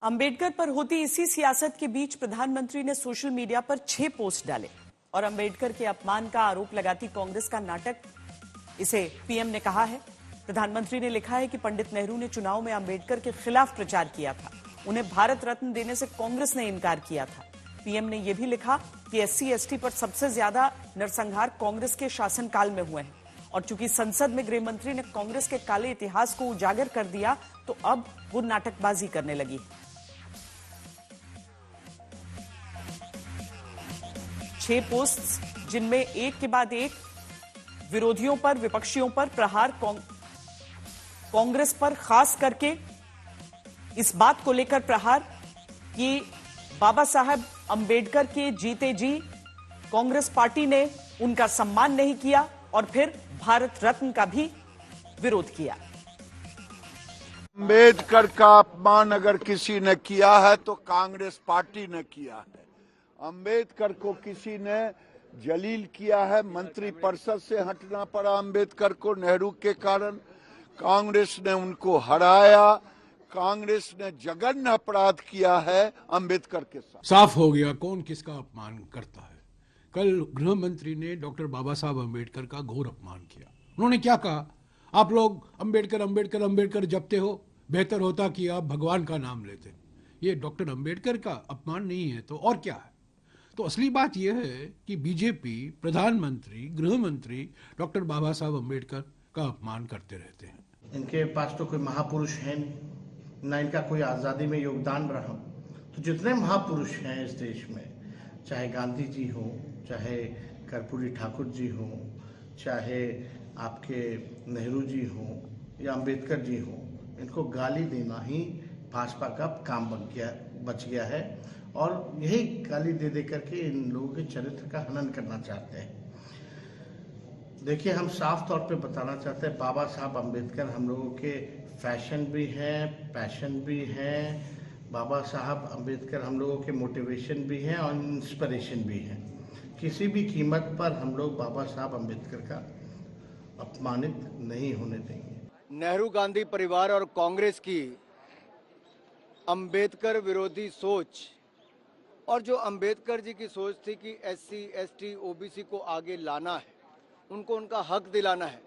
अंबेडकर पर होती इसी सियासत के बीच प्रधानमंत्री ने सोशल मीडिया पर 6 पोस्ट डाले और अंबेडकर के अपमान का आरोप लगाती कांग्रेस का नाटक, इसे पीएम ने कहा है। प्रधानमंत्री ने लिखा है कि पंडित नेहरू ने चुनाव में अंबेडकर के खिलाफ प्रचार किया था, उन्हें भारत रत्न देने से कांग्रेस ने इनकार किया था। पीएम ने यह भी लिखा कि एससी एसटी पर सबसे ज्यादा नरसंहार कांग्रेस के शासनकाल में हुए हैं और चूंकि संसद में गृह मंत्री ने कांग्रेस के काले इतिहास को उजागर कर दिया तो अब वो नाटकबाजी करने लगी। 6 पोस्ट्स जिनमें एक के बाद एक विरोधियों पर, विपक्षियों पर प्रहार, कांग्रेस पर खास करके इस बात को लेकर प्रहार कि बाबा साहब अंबेडकर के जीते जी कांग्रेस पार्टी ने उनका सम्मान नहीं किया और फिर भारत रत्न का भी विरोध किया। अंबेडकर का अपमान अगर किसी ने किया है तो कांग्रेस पार्टी ने किया है। अंबेडकर को किसी ने जलील किया है, मंत्रिपरिषद से हटना पड़ा अंबेडकर को नेहरू के कारण। कांग्रेस ने उनको हराया, कांग्रेस ने जघन्य अपराध किया है अंबेडकर के साथ। साफ हो गया कौन किसका अपमान करता है। कल गृह मंत्री ने डॉक्टर बाबा साहब अंबेडकर का घोर अपमान किया। उन्होंने क्या कहा, आप लोग अंबेडकर अंबेडकर अंबेडकर जपते हो, बेहतर होता कि आप भगवान का नाम लेते। ये डॉक्टर अंबेडकर का अपमान नहीं है तो और क्या है। तो असली बात यह है कि बीजेपी, प्रधानमंत्री, गृह मंत्री डॉक्टर बाबा साहब अंबेडकर का अपमान करते रहते हैं। इनके पास तो कोई महापुरुष है ना, इनका कोई आज़ादी में योगदान रहा। तो जितने महापुरुष हैं इस देश में, चाहे गांधी जी हो, चाहे कर्पूरी ठाकुर जी हो, चाहे आपके नेहरू जी हो या अंबेडकर जी हो, इनको गाली देना ही भाजपा का काम बच गया है और यही गाली दे दे करके इन लोगों के चरित्र का हनन करना चाहते हैं। देखिए, हम साफ तौर पे बताना चाहते हैं, बाबा साहब अंबेडकर हम लोगों के फैशन भी हैं, पैशन भी हैं। बाबा साहब अंबेडकर हम लोगों के मोटिवेशन भी हैं और इंस्पिरेशन भी हैं। किसी भी कीमत पर हम लोग बाबा साहब अंबेडकर का अपमानित नहीं होने देंगे। नेहरू गांधी परिवार और कांग्रेस की अंबेडकर विरोधी सोच और जो अंबेडकर जी की सोच थी कि एससी एसटी ओबीसी को आगे लाना है, उनको उनका हक दिलाना है,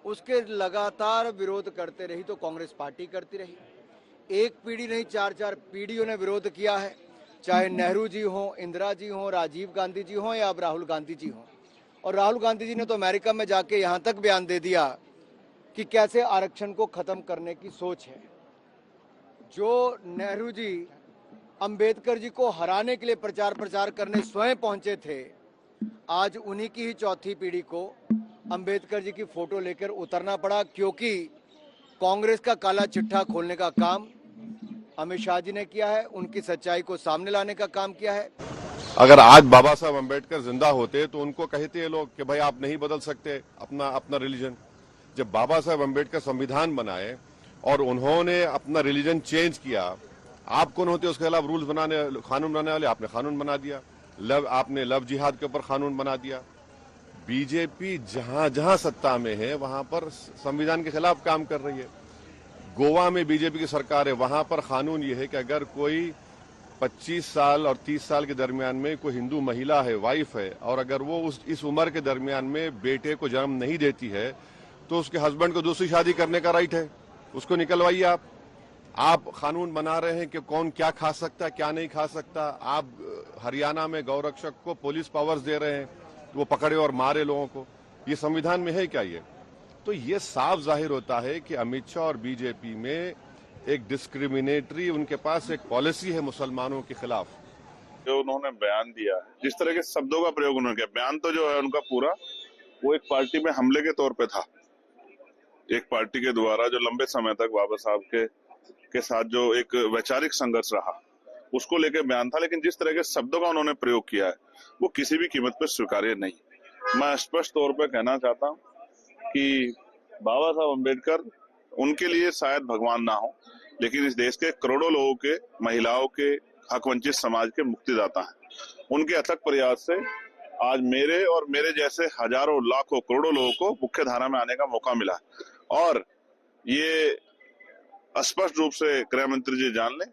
उसके लगातार विरोध करते रही तो कांग्रेस पार्टी करती रही। एक पीढ़ी नहीं, 4-4 पीढ़ियों ने विरोध किया है, चाहे नेहरू जी हो, इंदिरा जी हो, राजीव गांधी जी हो या अब राहुल गांधी जी हो। और राहुल गांधी जी ने तो अमेरिका में जाके यहाँ तक बयान दे दिया कि कैसे आरक्षण को खत्म करने की सोच है। जो नेहरू जी अंबेडकर जी को हराने के लिए प्रचार करने स्वयं पहुंचे थे, आज उन्हीं की ही चौथी पीढ़ी को अंबेडकर जी की फोटो लेकर उतरना पड़ा, क्योंकि कांग्रेस का काला चिट्ठा खोलने का काम अमित शाह जी ने किया है, उनकी सच्चाई को सामने लाने का काम किया है। अगर आज बाबा साहब अंबेडकर जिंदा होते तो उनको कहते हैं लोग कि भाई आप नहीं बदल सकते अपना रिलीजन। जब बाबा साहब अंबेडकर संविधान बनाए और उन्होंने अपना रिलीजन चेंज किया, आप कौन होते उसके खिलाफ रूल्स बनाने, कानून बनाने वाले? आपने कानून बना दिया। आपने लव जिहाद के ऊपर कानून बना दिया। बीजेपी जहां जहां सत्ता में है वहां पर संविधान के खिलाफ काम कर रही है। गोवा में बीजेपी की सरकार है, वहां पर कानून यह है कि अगर कोई 25 साल और 30 साल के दरमियान में कोई हिंदू महिला है, वाइफ है, और अगर वो इस उम्र के दरमियान में बेटे को जन्म नहीं देती है तो उसके हस्बैंड को दूसरी शादी करने का राइट है, उसको निकलवाइए। आप कानून बना रहे हैं कि कौन क्या खा सकता, क्या नहीं खा सकता। आप हरियाणा में गौरक्षक को पुलिस पावर्स दे रहे हैं, वो पकड़े और मारे लोगों को। ये संविधान में है क्या? ये तो ये साफ जाहिर होता है कि अमित शाह और बीजेपी में एक डिस्क्रिमिनेटरी, उनके पास एक पॉलिसी है मुसलमानों के खिलाफ। जो उन्होंने बयान दिया, जिस तरह के शब्दों का प्रयोग उन्होंने किया, बयान तो जो है उनका पूरा वो एक पार्टी में हमले के तौर पे था। एक पार्टी के द्वारा जो लंबे समय तक बाबा साहब के साथ जो एक वैचारिक संघर्ष रहा, उसको लेकर बयान था। लेकिन जिस तरह के शब्दों का उन्होंने प्रयोग किया है वो किसी भी कीमत पर स्वीकार्य नहीं। मैं स्पष्ट तौर पर कहना चाहता हूँ कि बाबा साहब अम्बेडकर उनके लिए शायद भगवान ना हो, लेकिन इस देश के करोड़ों लोगों के, महिलाओं के, हक वंचित समाज के मुक्तिदाता हैं। उनके अथक प्रयास से आज मेरे और मेरे जैसे हजारों, लाखों, करोड़ों लोगों को मुख्य धारा में आने का मौका मिला और ये स्पष्ट रूप से गृह मंत्री जी जान लें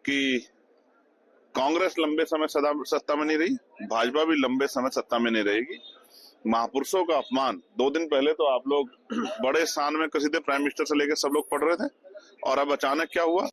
कि कांग्रेस लंबे समय सत्ता में नहीं रही, भाजपा भी लंबे समय सत्ता में नहीं रहेगी। महापुरुषों का अपमान, 2 दिन पहले तो आप लोग बड़े शान में कसीदे प्राइम मिनिस्टर से लेकर सब लोग पढ़ रहे थे, और अब अचानक क्या हुआ?